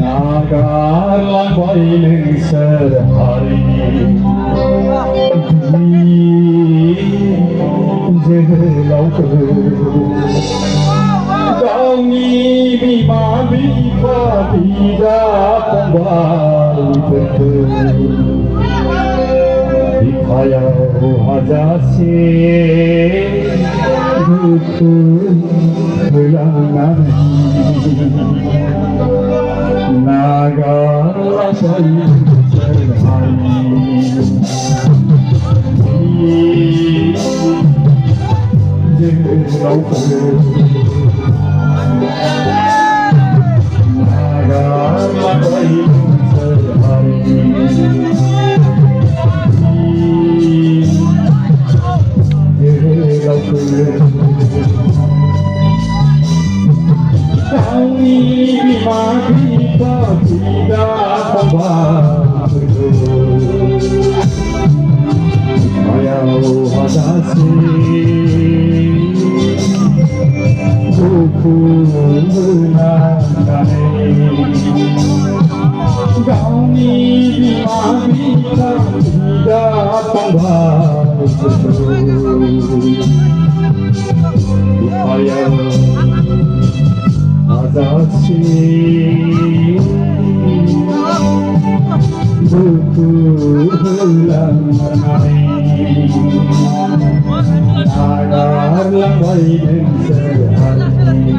나가랑 보이는 서하리 이제 나오고 가운이 비마비 파비다 뽕바리들 비파야 하자시 그 흘러나는 나가라서 이제 나오고 나가라서 이제 나오고 Kami mati tidak kembali. Ayau hadasi, buku menangani. Kami mati tidak kembali. Ayau 아저씨 부끄러운 나이 나가랑 보이는 사람이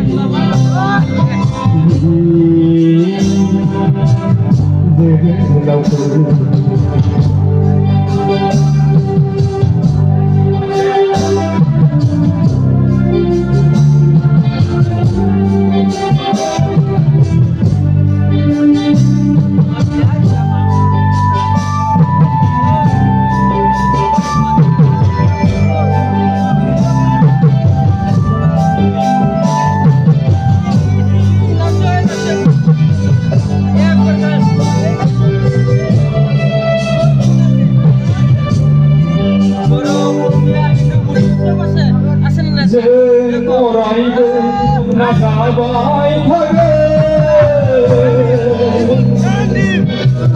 오라이고 나가봐이 타게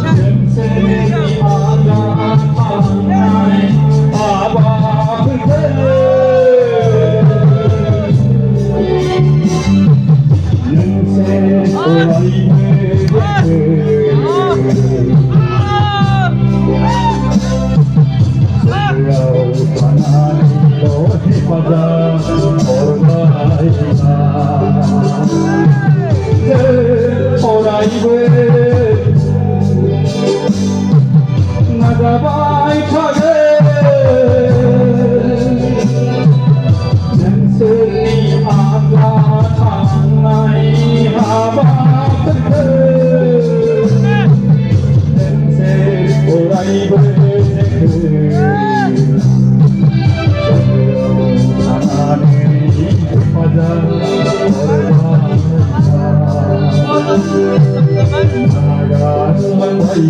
냄새이 아가 타나이 아바프게 냄새 오라이고 가나니 너희 바다 오라이브 나가봐이 타게 냄새니 아가 타나이 아바트크 냄새 오라이브 나가는 바위